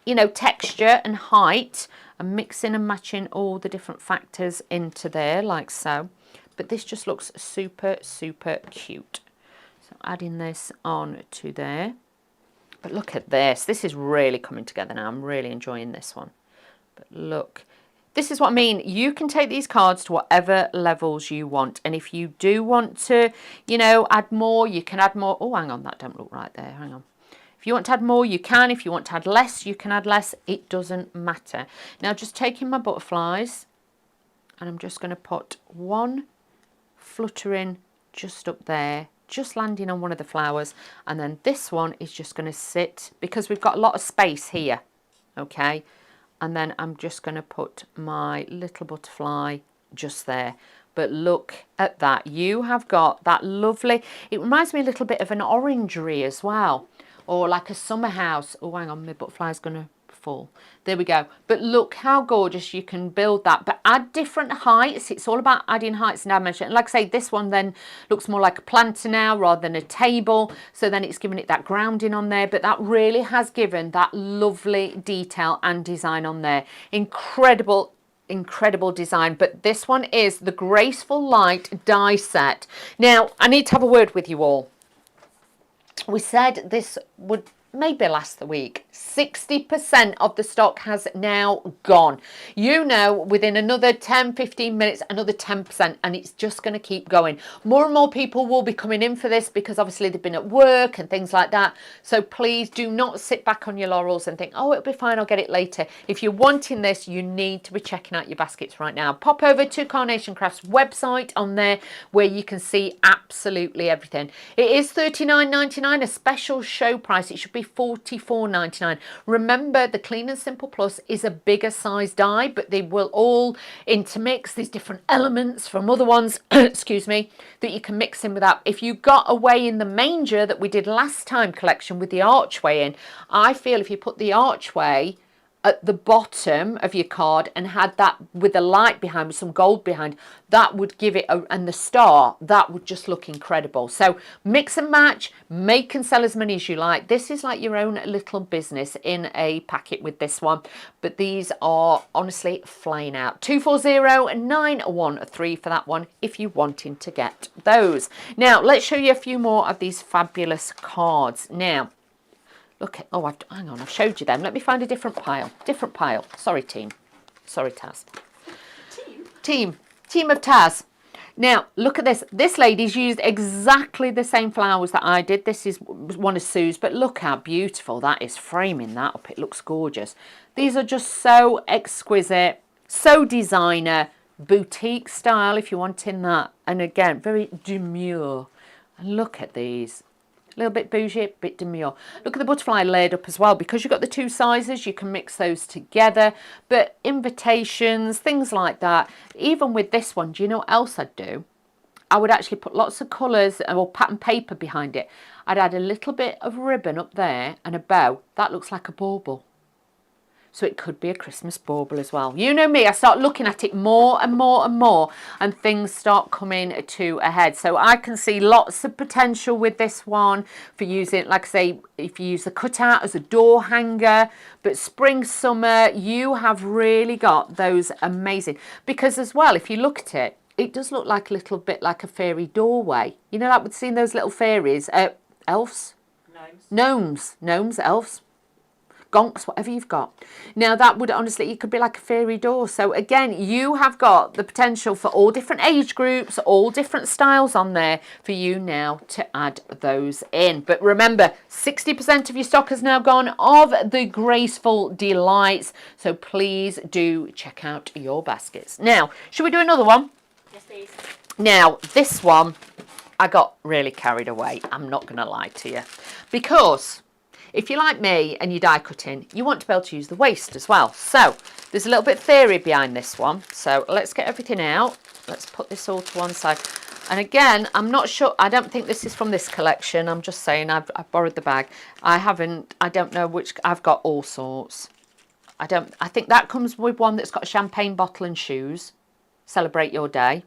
you know, texture and height, and mixing and matching all the different factors into there like so. But this just looks super, super cute. So adding this on to there. But look at this. This is really coming together now. I'm really enjoying this one. But look, this is what I mean. You can take these cards to whatever levels you want. And if you do want to, you know, add more, you can add more. Oh, hang on. That don't look right there. Hang on. If you want to add more, you can. If you want to add less, you can add less. It doesn't matter. Now, just taking my butterflies, and I'm just going to put one fluttering just up there, just landing on one of the flowers, and then this one is just going to sit because we've got a lot of space here, okay? And then I'm just going to put my little butterfly just there. But look at that. You have got that lovely, it reminds me a little bit of an orangery as well, or like a summer house. Oh, hang on, my butterfly's going to fall. There we go. But look how gorgeous you can build that, but add different heights. It's all about adding heights and dimension. And like I say, this one then looks more like a planter now rather than a table, so then it's giving it that grounding on there, but that really has given that lovely detail and design on there. Incredible design. But this one is the Graceful Light die set. Now I need to have a word with you all. We said this would maybe last the week. 60% of the stock has now gone. You know, within another 10-15 minutes, another 10%, and it's just going to keep going. More and more people will be coming in for this because obviously they've been at work and things like that. So please do not sit back on your laurels and think, oh, it'll be fine, I'll get it later. If you're wanting this, you need to be checking out your baskets right now. Pop over to Carnation Crafts website on there where you can see absolutely everything. It is $39.99, a special show price. It should be $44.99. Remember, the Clean and Simple Plus is a bigger size die, but they will all intermix. There's different elements from other ones, excuse me, that you can mix in with that. If you got away in the manger that we did last time collection with the archway in, I feel if you put the archway at the bottom of your card and had that with a light behind, with some gold behind, that would give it and the star, that would just look incredible. So mix and match, make and sell as many as you like. This is like your own little business in a packet with this one, but these are honestly flying out. 240913 for that one if you're wanting to get those. Now let's show you a few more of these fabulous cards. Now look at, oh, hang on, I've showed you them. Let me find a different pile. Different pile. Sorry, team. Sorry, Taz. Team of Taz. Now, look at this. This lady's used exactly the same flowers that I did. This is one of Sue's, but look how beautiful that is, framing that up. It looks gorgeous. These are just so exquisite, so designer, boutique style if you're wanting that. And again, very demure. And look at these. A little bit bougie, a bit demure. Look at the butterfly laid up as well. Because you've got the two sizes, you can mix those together. But invitations, things like that. Even with this one, do you know what else I'd do? I would actually put lots of colours or pattern paper behind it. I'd add a little bit of ribbon up there and a bow. That looks like a bauble. So it could be a Christmas bauble as well. You know me, I start looking at it more and more and more, and things start coming to a head. So I can see lots of potential with this one for using, like I say, if you use the cutout as a door hanger. But spring, summer, you have really got those amazing. Because as well, if you look at it, it does look like a little bit like a fairy doorway. You know, like we've seen those little fairies, elves? Gnomes, elves. Gonks, whatever you've got. Now that would honestly, it could be like a fairy door. So again, you have got the potential for all different age groups, all different styles on there for you now to add those in. But remember, 60% of your stock has now gone of the Graceful Delights. So please do check out your baskets. Now, should we do another one? Yes, please. Now, this one, I got really carried away. I'm not going to lie to you. Because if you're like me and you're die cutting, you want to be able to use the waste as well. So there's a little bit of theory behind this one. So let's get everything out. Let's put this all to one side. And again, I'm not sure. I don't think this is from this collection. I'm just saying I've borrowed the bag. I don't know which. I've got all sorts. I think that comes with one that's got a champagne bottle and shoes. Celebrate your day.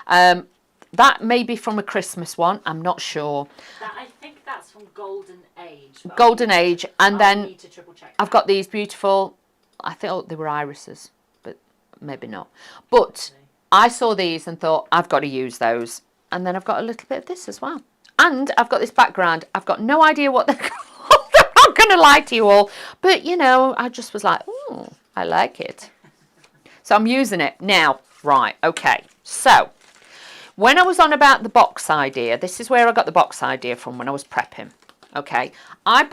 That may be from a Christmas one. I'm not sure. I think that's from Golden Age. Golden Age. And then need to triple check I've got these beautiful, I thought they were irises, but maybe not. But I saw these and thought, I've got to use those. And then I've got a little bit of this as well. And I've got this background. I've got no idea what they're called. I'm not going to lie to you all. But, you know, I just was like, oh, I like it. So I'm using it now. Right, okay. So when I was on about the box idea, this is where I got the box idea from when I was prepping. Okay, I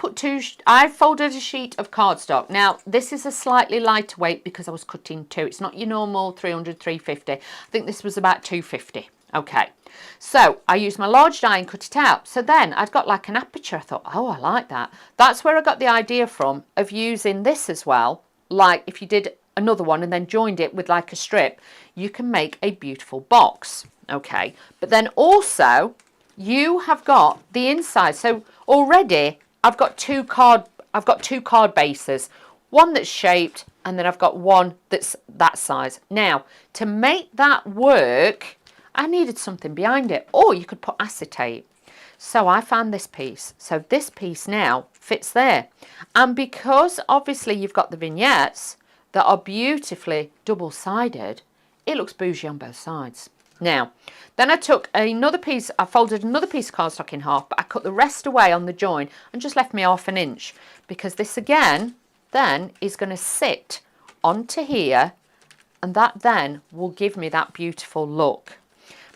folded a sheet of cardstock. Now, this is a slightly lighter weight because I was cutting two. It's not your normal 300, 350. I think this was about 250. Okay, so I used my large die and cut it out. So then I'd got like an aperture. I thought, oh, I like that. That's where I got the idea from of using this as well. Like if you did another one and then joined it with like a strip, you can make a beautiful box. Okay, but then also you have got the inside. So already I've got two card bases, one that's shaped and then I've got one that's that size. Now to make that work, I needed something behind it, or you could put acetate. So I found this piece. So this piece now fits there, and because obviously you've got the vignettes that are beautifully double-sided, it looks bougie on both sides. Now, then I took another piece, I folded another piece of cardstock in half, but I cut the rest away on the join and just left me 1/2 inch, because this again then is going to sit onto here, and that then will give me that beautiful look.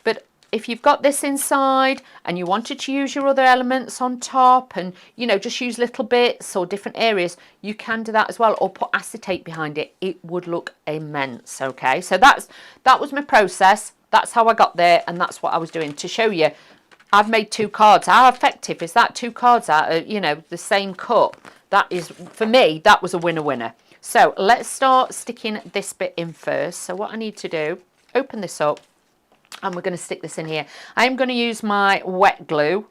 But if you've got this inside and you wanted to use your other elements on top and, you know, just use little bits or different areas, you can do that as well, or put acetate behind it. It would look immense. Okay, so that was my process. That's how I got there, and that's what I was doing to show you. I've made 2 cards. How effective is that? 2 cards out of, you know, the same cut. That is, for me, that was a winner. So let's start sticking this bit in first. So what I need to do, open this up, and we're going to stick this in here. I'm going to use my wet glue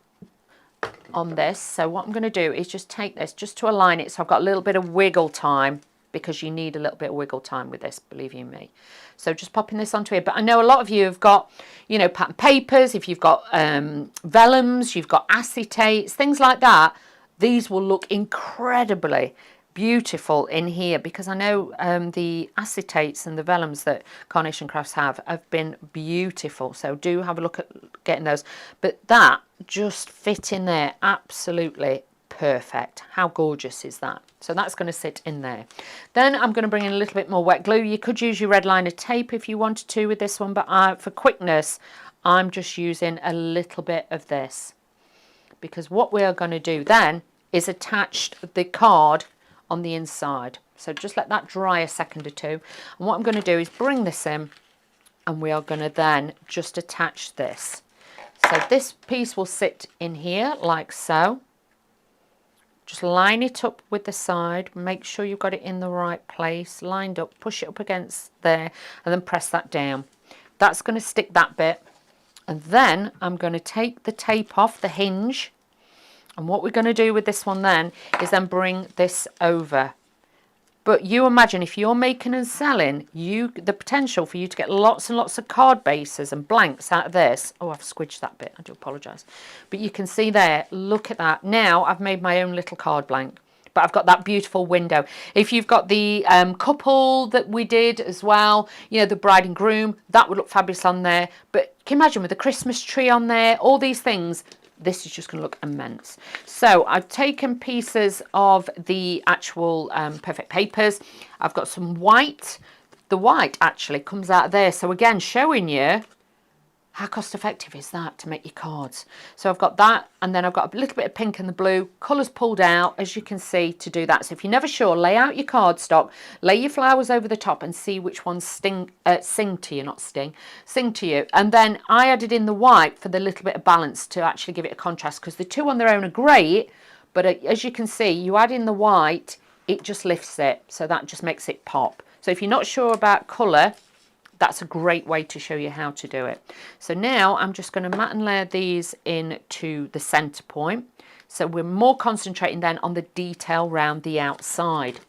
on this. So what I'm going to do is just take this just to align it, so I've got a little bit of wiggle time. because you need a little bit of wiggle time with this, believe you me. So just popping this onto here. But I know a lot of you have got, you know, pattern papers, if you've got vellums, you've got acetates, things like that. These will look incredibly beautiful in here, because I know the acetates and the vellums that Carnation Crafts have been beautiful. So do have a look at getting those. But that just fit in there absolutely perfect. How gorgeous is that? So that's going to sit in there. Then I'm going to bring in a little bit more wet glue. You could use your red liner tape if you wanted to with this one, but for quickness, I'm just using a little bit of this, because what we are going to do then is attach the card on the inside. So just let that dry a second or two. And what I'm going to do is bring this in, and we are going to then just attach this. So this piece will sit in here like so. Just line it up with the side, make sure you've got it in the right place, lined up, push it up against there, and then press that down. That's going to stick that bit. And then I'm going to take the tape off the hinge. And what we're going to do with this one then is then bring this over. But you imagine if you're making and selling, the potential for you to get lots and lots of card bases and blanks out of this. Oh, I've squidged that bit. I do apologise. But you can see there, look at that. Now I've made my own little card blank. But I've got that beautiful window. If you've got the couple that we did as well, you know, the bride and groom, that would look fabulous on there. But can you imagine with the Christmas tree on there, all these things, this is just going to look immense. So I've taken pieces of the actual perfect papers. I've got some white. The white actually comes out of there. So again, showing you how cost effective is that to make your cards. So I've got that, and then I've got a little bit of pink and the blue, colours pulled out, as you can see, to do that. So if you're never sure, lay out your cardstock, lay your flowers over the top and see which ones sing to you, not sting, sing to you. And then I added in the white for the little bit of balance to actually give it a contrast, because the two on their own are great, but as you can see, you add in the white, it just lifts it. So that just makes it pop. So if you're not sure about colour, that's a great way to show you how to do it. So now I'm just going to mat and layer these into the centre point. So we're more concentrating then on the detail round the outside.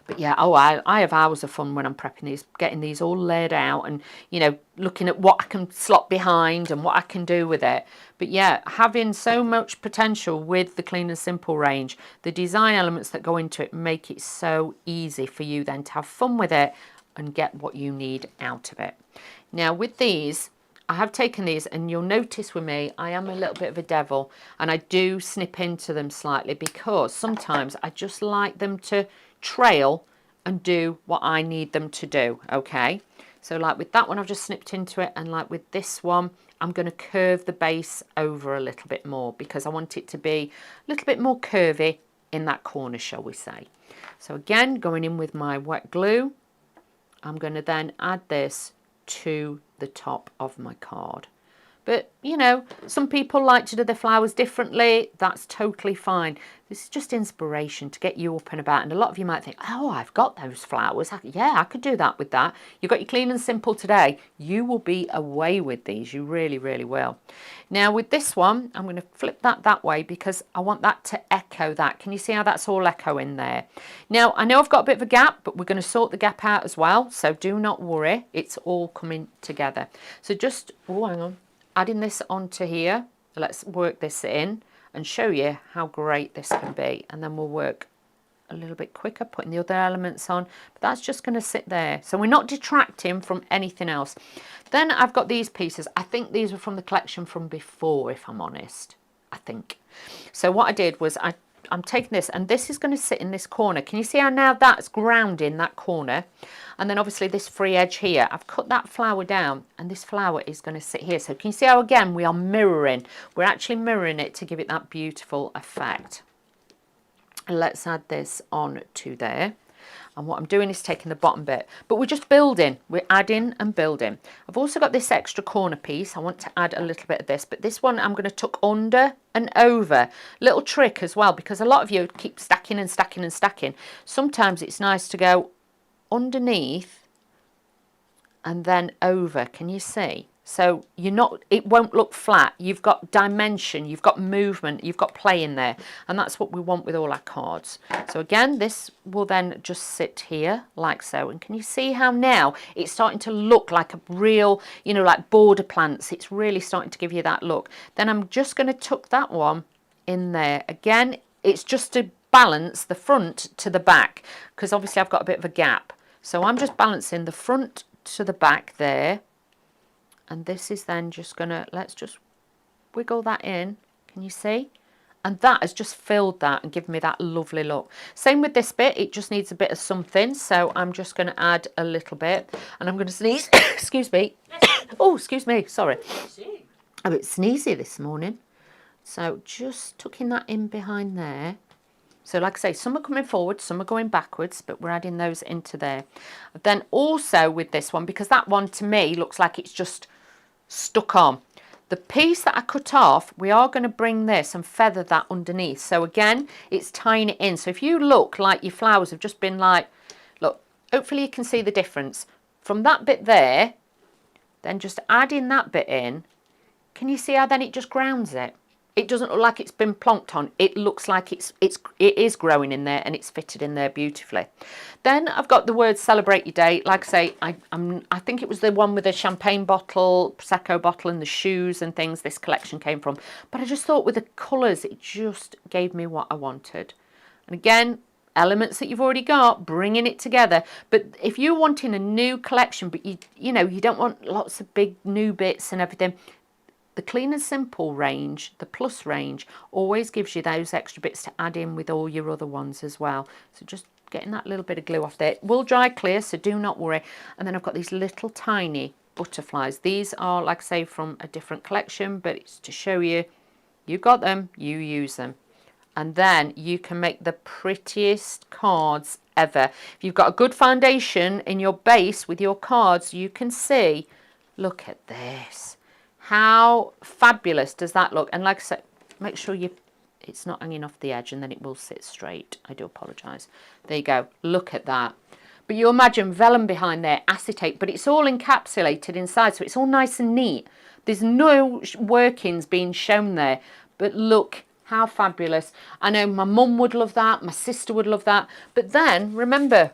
But yeah, oh, I have hours of fun when I'm prepping these, getting these all laid out and, you know, looking at what I can slot behind and what I can do with it. But yeah, having so much potential with the Clean and Simple range, the design elements that go into it make it so easy for you then to have fun with it and get what you need out of it. Now with these, I have taken these, and you'll notice with me, I am a little bit of a devil, and I do snip into them slightly, because sometimes I just like them to trail and do what I need them to do, okay? So like with that one, I've just snipped into it, and like with this one, I'm going to curve the base over a little bit more, because I want it to be a little bit more curvy in that corner, shall we say. So again, going in with my wet glue, I'm going to then add this to the top of my card. But, you know, some people like to do their flowers differently. That's totally fine. This is just inspiration to get you up and about. And a lot of you might think, oh, I've got those flowers. Yeah, I could do that with that. You've got your Clean and Simple today. You will be away with these. You really, really will. Now, with this one, I'm going to flip that way, because I want that to echo that. Can you see how that's all echoing there? Now, I know I've got a bit of a gap, but we're going to sort the gap out as well. So do not worry. It's all coming together. So just, oh, hang on. Adding this onto here, let's work this in and show you how great this can be. And then we'll work a little bit quicker, putting the other elements on, but that's just going to sit there. So we're not detracting from anything else. Then I've got these pieces. I think these were from the collection from before, if I'm honest, I think. So what I did was I'm taking this, and this is going to sit in this corner. Can you see how now that's grounding that corner? And then obviously this free edge here, I've cut that flower down, and this flower is going to sit here. So can you see how, again, we are mirroring? We're actually mirroring it to give it that beautiful effect. And let's add this on to there. And what I'm doing is taking the bottom bit, but we're just building. We're adding and building. I've also got this extra corner piece. I want to add a little bit of this, but this one I'm going to tuck under and over. Little trick as well, because a lot of you keep stacking and stacking and stacking. Sometimes it's nice to go underneath and then over. Can you see? So it won't look flat. You've got dimension, you've got movement, you've got play in there. And that's what we want with all our cards. So again, this will then just sit here like so. And can you see how now it's starting to look like a real, like border plants. It's really starting to give you that look. Then I'm just going to tuck that one in there. Again, it's just to balance the front to the back, because obviously I've got a bit of a gap. So I'm just balancing the front to the back there. And this is then just going to, let's just wiggle that in. Can you see? And that has just filled that and given me that lovely look. Same with this bit. It just needs a bit of something. So I'm just going to add a little bit. And I'm going to sneeze. Excuse me. Oh, excuse me. Sorry. I'm a bit sneezy this morning. So just tucking that in behind there. So like I say, some are coming forward, some are going backwards, but we're adding those into there. Then also with this one, because that one to me looks like it's just stuck on. The piece that I cut off, we are going to bring this and feather that underneath. So again, it's tying it in. So if you look like your flowers have just been like, look, hopefully you can see the difference. From that bit there, then just adding that bit in, can you see how then it just grounds it? It doesn't look like it's been plonked on. It looks like it is growing in there and it's fitted in there beautifully. Then I've got the word celebrate your day. Like I say, I think it was the one with the champagne bottle, Prosecco bottle and the shoes and things this collection came from. But I just thought with the colours, it just gave me what I wanted. And again, elements that you've already got, bringing it together. But if you're wanting a new collection, but you don't want lots of big new bits and everything, the Clean and Simple range, the Plus range, always gives you those extra bits to add in with all your other ones as well. So just getting that little bit of glue off there. It will dry clear, so do not worry. And then I've got these little tiny butterflies. These are, like I say, from a different collection, but it's to show you, you've got them, you use them. And then you can make the prettiest cards ever. If you've got a good foundation in your base with your cards, you can see, look at this. How fabulous does that look? And like I said, make sure it's not hanging off the edge and then it will sit straight. I do apologise. There you go. Look at that. But you imagine vellum behind there, acetate, but it's all encapsulated inside, so it's all nice and neat. There's no workings being shown there, but look how fabulous. I know my mum would love that, my sister would love that, but then remember,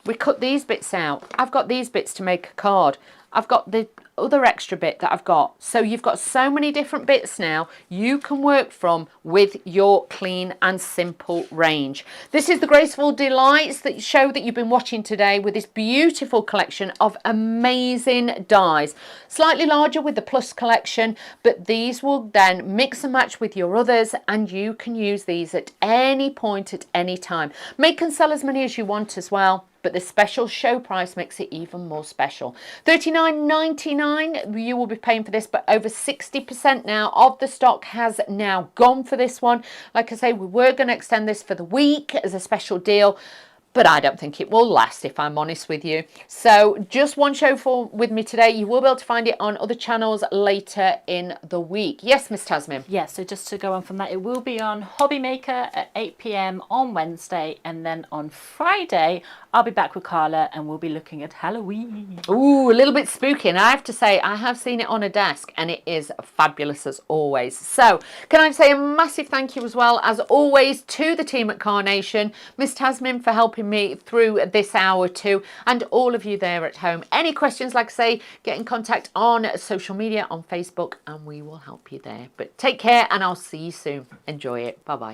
we cut these bits out. I've got these bits to make a card. I've got the other extra bit that I've got. So you've got so many different bits now you can work from with your Clean and Simple range. This is the Graceful Delights show that you've been watching today with this beautiful collection of amazing dies. Slightly larger with the Plus collection, but these will then mix and match with your others and you can use these at any point at any time. Make and sell as many as you want as well. But the special show price makes it even more special. $39.99 you will be paying for this, but over 60% now of the stock has now gone for this one. Like I say, we were going to extend this for the week as a special deal, but I don't think it will last, if I'm honest with you. So just one show with me today. You will be able to find it on other channels later in the week. Yes, Miss Tasmin? Yes, so just to go on from that, it will be on Hobby Maker at 8 p.m. on Wednesday, and then on Friday, I'll be back with Carla and we'll be looking at Halloween. Ooh, a little bit spooky. And I have to say, I have seen it on a desk and it is fabulous as always. So can I say a massive thank you as well, as always, to the team at Carnation, Miss Tasmin for helping me through this hour too, and all of you there at home. Any questions, like I say, get in contact on social media, on Facebook, and we will help you there. But take care and I'll see you soon. Enjoy it. Bye-bye.